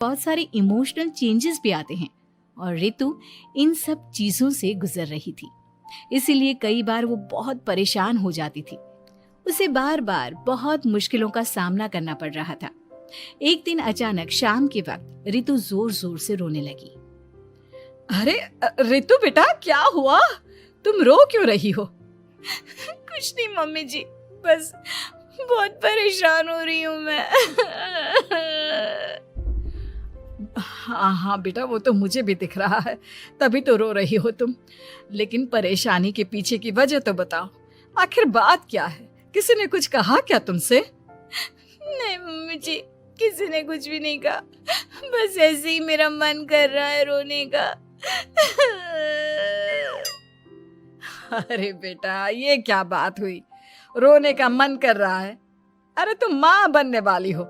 बहुत सारे emotional changes भी आते हैं और रितु इन सब चीजों से गुजर रही थी। इसीलिए कई बार वो बहुत परेशान हो जाती थी। उसे बार बार बहुत मुश्किलों का सामना करना पड़ रहा था। एक दिन अचानक शाम के वक्त रितु जोर जोर से रोने लगी। अरे रितु बेटा, क्या हुआ? तुम रो क्यों रही हो? कुछ नहीं मम्मी जी, बस बहुत परेशान हो रही हूँ मैं। हाँ बेटा, वो तो मुझे भी दिख रहा है, तभी तो रो रही हो तुम। लेकिन परेशानी के पीछे की वजह तो बताओ, आखिर बात क्या है? किसी ने कुछ कहा क्या तुमसे? नहीं मम्मी जी, किसी ने कुछ भी नहीं कहा, बस ऐसे ही मेरा मन कर रहा है रोने का। अरे बेटा, ये क्या बात हुई? रोने का मन कर रहा है? अरे तुम माँ बनने वाली हो,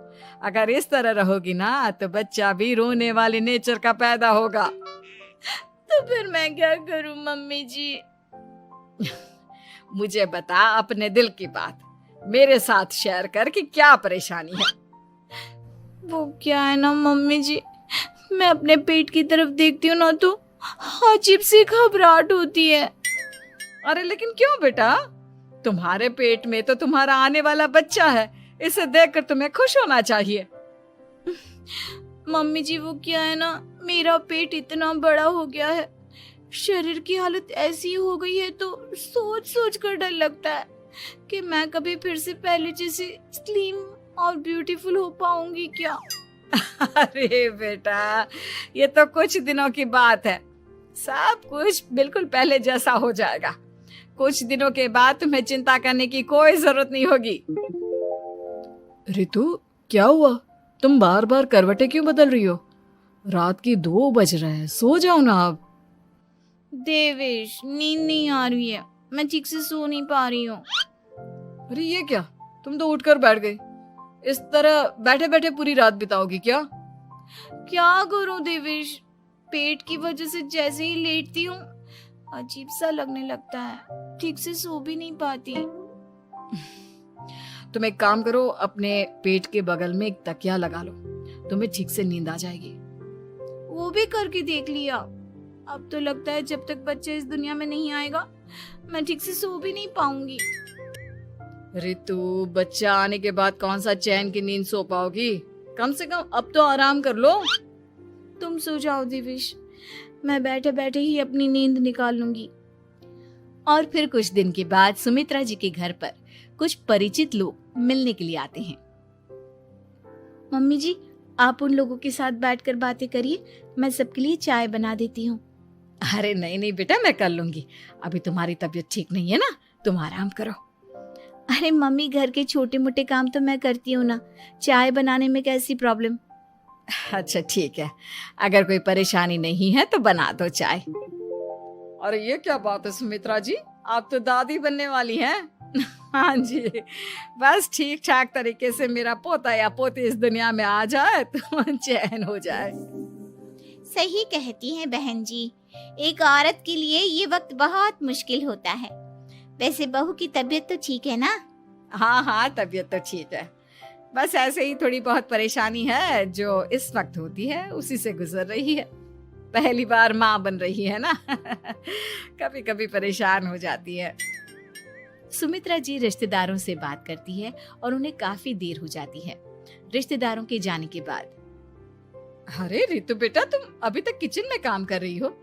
अगर इस तरह रहोगी ना तो बच्चा भी रोने वाले नेचर का पैदा होगा। तो फिर मैं क्या करूं मम्मी जी? मुझे बता अपने दिल की बात, मेरे साथ शेयर कर कि क्या परेशानी है। वो क्या है ना मम्मी जी, मैं अपने पेट की तरफ देखती हूँ ना तो अजीब सी घबराहट होती है। अरे लेकिन क्यों बेटा? तुम्हारे पेट में तो तुम्हारा आने वाला बच्चा है, इसे देखकर तुम्हें खुश होना चाहिए। मम्मी जी वो क्या है ना, मेरा पेट इतना बड़ा हो गया है, शरीर की हालत ऐसी हो गई है तो सोच सोच कर डर लगता है कि मैं कभी फिर से पहले जैसी स्लिम और ब्यूटीफुल हो पाऊंगी क्या। अरे बेटा, ये तो कुछ दिनों की बात है, सब कुछ बिल्कुल पहले जैसा हो जाएगा। कुछ दिनों के बाद तुम्हें चिंता करने की कोई जरूरत नहीं होगी। रितु, क्या हुआ? तुम बार बार करवटें क्यों बदल रही हो? रात के 2 बज रहे हैं, सो जाओ ना आप। देवेश, नींद नहीं आ रही है, मैं ठीक से सो नहीं पा रही हूँ। अरे ये क्या, तुम तो उठकर बैठ गई। इस तरह बैठे बैठे पूरी रात बिताओगी क्या? क्या करूं देवेश, पेट की वजह से जैसे ही लेटती हूँ अजीब सा लगने लगता है, ठीक से सो भी नहीं पाती। तुम एक काम करो, अपने पेट के बगल में एक तकिया लगा लो, तुम्हें ठीक से नींद आ जाएगी। वो भी करके देख लिया, अब तो लगता है जब तक बच्चा इस दुनिया में नहीं आएगा मैं ठीक से सो भी नहीं पाऊंगी। रितु, बच्चा आने के बाद कौन सा चैन की नींद सो पाओगी? कम से कम अब तो आराम कर लो। तुम सो जाओ देवेश, मैं बैठे बैठे ही अपनी नींद निकाल लूंगी। और फिर कुछ दिन के बाद सुमित्रा जी के घर पर कुछ परिचित लोग मिलने के लिए आते हैं। मम्मी जी, आप उन लोगों के साथ बैठकर बातें करिए, मैं सबके लिए चाय बना देती हूँ। अरे नहीं नहीं बेटा, मैं कर लूंगी, अभी तुम्हारी तबीयत ठीक नहीं है ना, तुम आराम करो। अरे मम्मी, घर के छोटे मोटे काम तो मैं करती हूँ ना, चाय बनाने में कैसी प्रॉब्लम? अच्छा ठीक है, अगर कोई परेशानी नहीं है तो बना दो चाय। अरे ये क्या बात है सुमित्रा जी, आप तो दादी बनने वाली हैं। हाँ जी, बस ठीक ठाक तरीके से मेरा पोता या पोती इस दुनिया में आ जाए तो चैन हो जाए। सही कहती हैं बहन जी, एक औरत के लिए ये वक्त बहुत मुश्किल होता है। वैसे बहू की तबीयत तो ठीक है ना? हाँ हाँ, तबीयत तो ठीक है, बस ऐसे ही थोड़ी बहुत परेशानी है जो इस वक्त होती है, उसी से गुजर रही है। पहली बार माँ बन रही है ना, कभी कभी परेशान हो जाती है। सुमित्रा जी रिश्तेदारों से बात करती है और उन्हें काफी देर हो जाती है। रिश्तेदारों के जाने के बाद, अरे रितु बेटा, तुम अभी तक किचन में काम कर रही हो?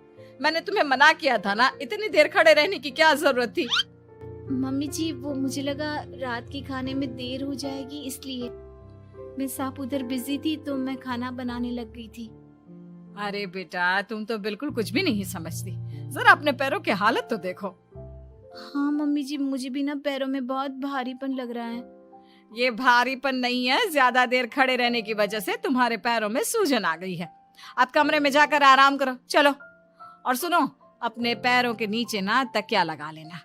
मैंने तुम्हें मना किया था ना, इतनी देर खड़े रहने की क्या जरूरत थी? मम्मी जी वो मुझे लगा रात के खाने में देर हो जाएगी, इसलिए मैं साहब उधर बिजी थी तो मैं खाना बनाने लग गई थी। अरे बेटा, तुम तो बिल्कुल कुछ भी नहीं समझती, जरा अपने पैरों की हालत तो देखो। हाँ मम्मी जी, मुझे भी ना पैरों में बहुत भारीपन लग रहा है। ये भारीपन नहीं है, ज्यादा देर खड़े रहने की वजह से तुम्हारे पैरों में सूजन आ गई है। आप कमरे में जाकर आराम करो, चलो। और सुनो, अपने पैरों के नीचे ना तकिया लगा लेना,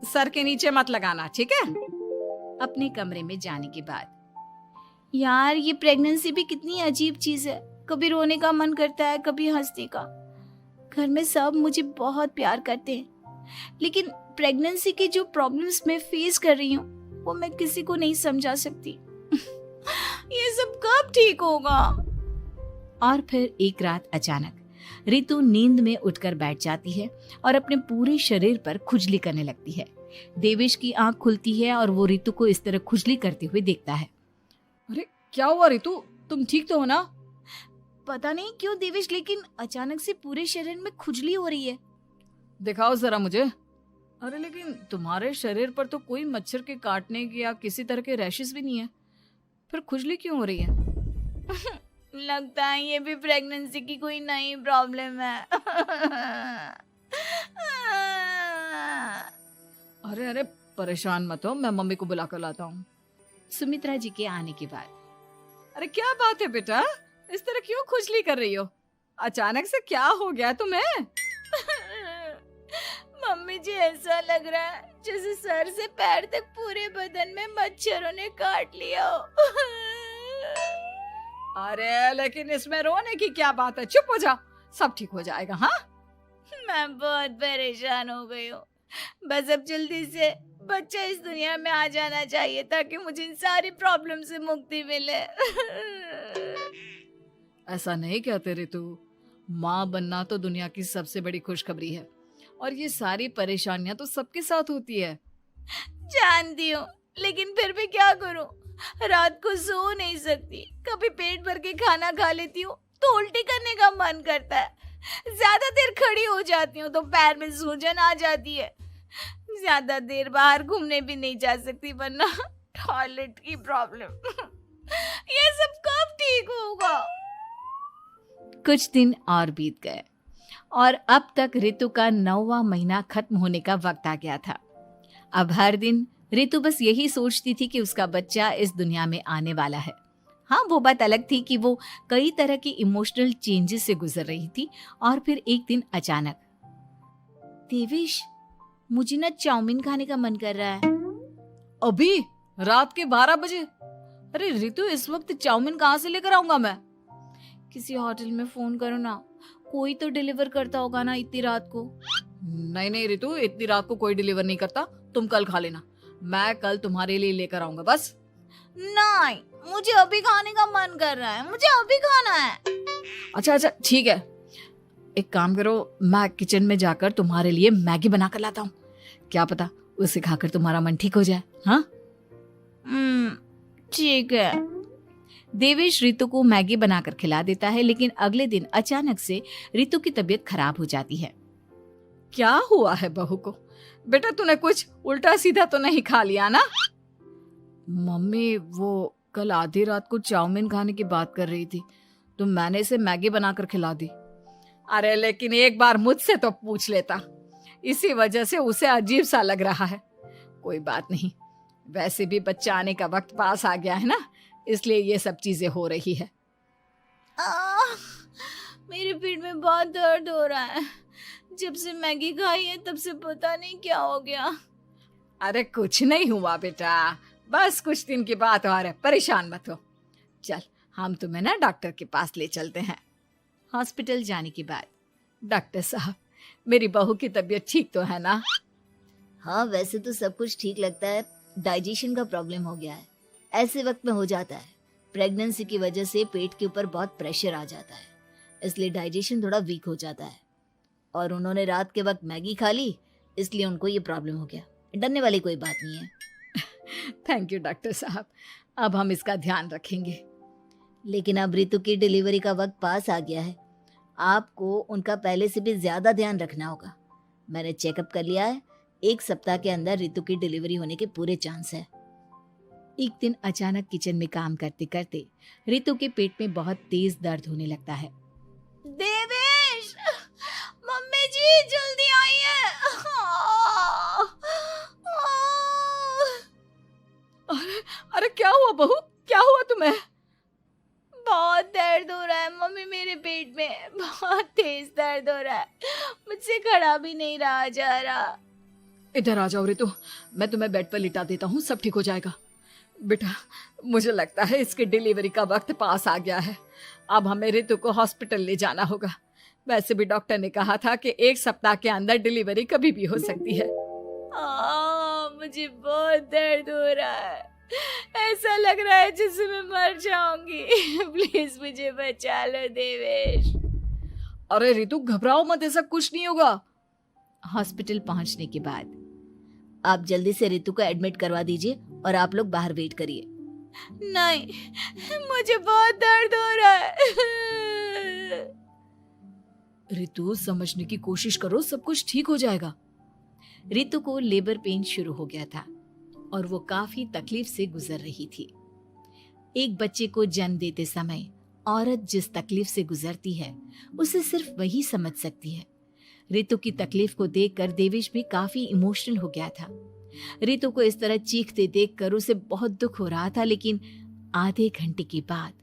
सर के नीचे मत लगाना, ठीक है? अपने कमरे में जाने के बाद, यार ये प्रेगनेंसी भी कितनी अजीब चीज है, कभी रोने का मन करता है, कभी हंसने का। घर में सब मुझे बहुत प्यार करते हैं, लेकिन प्रेगनेंसी की जो प्रॉब्लम्स मैं फेस कर रही हूँ वो मैं किसी को नहीं समझा सकती। ये सब कब ठीक होगा? और फिर एक रात अचानक रितु नींद में उठकर बैठ जाती है और अपने पूरे शरीर पर खुजली करने लगती है। देवेश की आंख खुलती है और वो रितु को इस तरह खुजली करते हुए देखता है। अरे क्या हुआ रितु, तुम ठीक तो हो ना? पता नहीं क्यों देवेश, लेकिन अचानक से पूरे शरीर में खुजली हो रही है। दिखाओ जरा मुझे। अरे लेकिन तुम्हारे शरीर पर तो कोई मच्छर के काटने की या किसी तरह के रैशेस भी नहीं है, फिर खुजली क्यों हो रही है? लगता है ये भी प्रेगनेंसी की कोई नई प्रॉब्लम है। अरे अरे परेशान मत हो, मैं मम्मी को बुला कर लाता हूँ। सुमित्रा जी के आने के बाद, अरे क्या बात है बेटा, इस तरह क्यों खुजली कर रही हो? अचानक से क्या हो गया तुम्हें? मम्मी जी ऐसा लग रहा है जैसे सर से पैर तक पूरे बदन में मच्छरों ने काट लिया हो। अरे लेकिन इसमें रोने की क्या बात है, चुप हो जा, सब ठीक हो जाएगा। हाँ, मैं बहुत परेशान हो गई हूँ। बस अब जल्दी से बच्चा इस दुनिया में आ जाना चाहिए ताकि मुझे इन सारी प्रॉब्लम से मुक्ति मिले। ऐसा नहीं कहते रितु, माँ बनना तो दुनिया की सबसे बड़ी खुशखबरी है और ये सारी परेशानियां तो सबके साथ होती है। जानती हूँ, लेकिन फिर भी क्या करूँ, रात को सो नहीं सकती। कभी पेट भर के खाना खा लेती हूँ तो उल्टी करने का मन करता है। ज्यादा देर खड़ी हो जाती हूँ तो पैर में सूजन आ जाती है। ज्यादा देर बाहर घूमने भी नहीं जा सकती वरना टॉयलेट की प्रॉब्लम। ये सब कब ठीक होगा? कुछ दिन और बीत गए और अब तक रितु का 9वां महीना खत्म होने का वक्त आ गया था। अब हर दिन रितु बस यही सोचती थी कि उसका बच्चा इस दुनिया में आने वाला है। हाँ, वो बात अलग थी कि वो कई तरह की इमोशनल चेंजेस से गुजर रही थी और फिर एक दिन अचानक, देवेश मुझे ना चाउमीन खाने का मन कर रहा है। अभी रात के 12 बजे? अरे रितु, इस वक्त चाउमीन कहाँ से लेकर आऊंगा मैं? किसी होटल में फोन करो ना, कोई तो डिलीवर करता होगा ना इतनी रात को। नहीं नहीं रितु, इतनी रात को कोई डिलीवर नहीं करता, तुम कल खा लेना, मैं कल तुम्हारे लिए लेकर आऊंगा। बस नहीं, मुझे अभी खाने का मन कर रहा है, मुझे अभी खाना है। अच्छा अच्छा ठीक है, एक काम करो, मैं किचन में जाकर तुम्हारे लिए मैगी बना कर लाता हूँ, क्या पता उसे खाकर तुम्हारा मन ठीक हो जाए। हाँ ठीक है। देवेश रितु को मैगी बनाकर खिला देता है, लेकिन अगले दिन अचानक से रितु की तबीयत खराब हो जाती है। क्या हुआ है बहू को? बेटा तूने कुछ उल्टा सीधा तो नहीं खा लिया ना? मम्मी वो कल आधी रात को चाउमीन खाने की बात कर रही थी तो मैंने इसे मैगी बनाकर खिला दी। अरे लेकिन एक बार मुझसे तो पूछ लेता, इसी वजह से उसे अजीब सा लग रहा है। कोई बात नहीं, वैसे भी बच्चा आने का वक्त पास आ गया है ना, इसलिए ये सब चीजें हो रही है। मेरे पेट में बहुत दर्द हो रहा है, जब से मैगी खाई है तब से पता नहीं क्या हो गया। अरे कुछ नहीं हुआ बेटा, बस कुछ दिन की बात और है, परेशान मत हो। चल हम तुम्हें ना डॉक्टर के पास ले चलते हैं। हॉस्पिटल जाने के बाद, डॉक्टर साहब मेरी बहू की तबीयत ठीक तो है ना? हाँ, वैसे तो सब कुछ ठीक लगता है, डाइजेशन का प्रॉब्लम हो गया है, ऐसे वक्त में हो जाता है। प्रेगनेंसी की वजह से पेट के ऊपर बहुत प्रेशर आ जाता है, इसलिए डाइजेशन थोड़ा वीक हो जाता है। और उन्होंने रात के वक्त मैगी खा ली, इसलिए उनको ये प्रॉब्लम हो गया। डरने वाली कोई बात नहीं है। थैंक यू डॉक्टर साहब, अब हम इसका ध्यान रखेंगे। लेकिन अब रितु की डिलीवरी का वक्त पास आ गया है, आपको उनका पहले से भी ज्यादा ध्यान रखना होगा। मैंने चेकअप कर लिया है, 1 सप्ताह के अंदर रितु की डिलीवरी होने के पूरे चांस है। एक दिन अचानक किचन में काम करते करते रितु के पेट में बहुत तेज दर्द होने लगता है। देवेश, मम्मी जी जल्दी आइए। अरे क्या हुआ बहू, क्या हुआ तुम्हें? बहुत दर्द हो रहा है मम्मी, मेरे पेट में बहुत तेज दर्द हो रहा है, मुझसे खड़ा भी नहीं रहा जा रहा। इधर आ जाओ रितु, मैं तुम्हें बेड पर लिटा देता हूँ, सब ठीक हो जाएगा। बेटा मुझे लगता है इसकी डिलीवरी का वक्त पास आ गया है, अब हमें रितु को हॉस्पिटल ले जाना होगा। वैसे भी डॉक्टर ने कहा था कि 1 सप्ताह के अंदर डिलीवरी कभी भी हो सकती है। मुझे बहुत दर्द हो रहा है। ऐसा लग रहा है जैसे मैं मर जाऊंगी। प्लीज मुझे बचा लो देवेश। अरे रितु घबराओ मत, ऐसा कुछ नहीं होगा। हॉस्पिटल पहुंचने के बाद आप जल्दी से रितु को एडमिट करवा दीजिए और आप लोग बाहर वेट करिए। नहीं, मुझे बहुत दर्द हो रहा है। रितु समझने की कोशिश करो, सब कुछ ठीक हो जाएगा। रितु को लेबर पेन शुरू हो गया था और वो काफी तकलीफ से गुजर रही थी। एक बच्चे को जन्म देते समय औरत जिस तकलीफ से गुजरती है उसे सिर्फ वही समझ सकती है। रितु की तकलीफ को देखकर देवेश भी काफी इमोशनल हो गया था। रितु को इस तरह चीखते देखकर उसे बहुत दुख हो रहा था, लेकिन आधे घंटे के बाद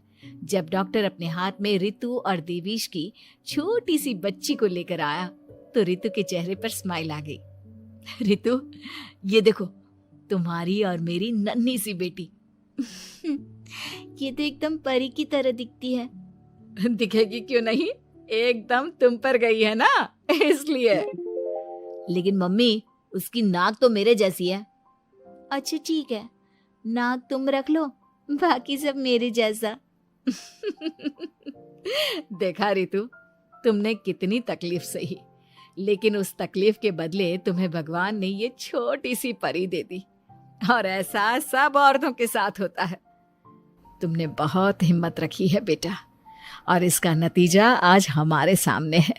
जब डॉक्टर अपने हाथ में रितु और देवेश की छोटी सी बच्ची को लेकर आया तो रितु के चेहरे पर स्माइल आ गई। रितु, ये देखो तुम्हारी और मेरी नन्ही सी बेटी। ये तो एकदम परी की तरह दिखती है। दिखेगी क्यों नहीं, एकदम तुम पर गई है ना, इसलिए। लेकिन मम्मी, उसकी नाक तो मेरे जैसी है। अच्छा ठीक है, नाक तुम रख लो, बाकी सब मेरे जैसा। देखा रितु, तुमने कितनी तकलीफ सही, लेकिन उस तकलीफ के बदले तुम्हें भगवान ने ये छोटी सी परी दे दी। और ऐसा सब औरतों के साथ होता है। तुमने बहुत हिम्मत रखी है बेटा, और इसका नतीजा आज हमारे सामने है।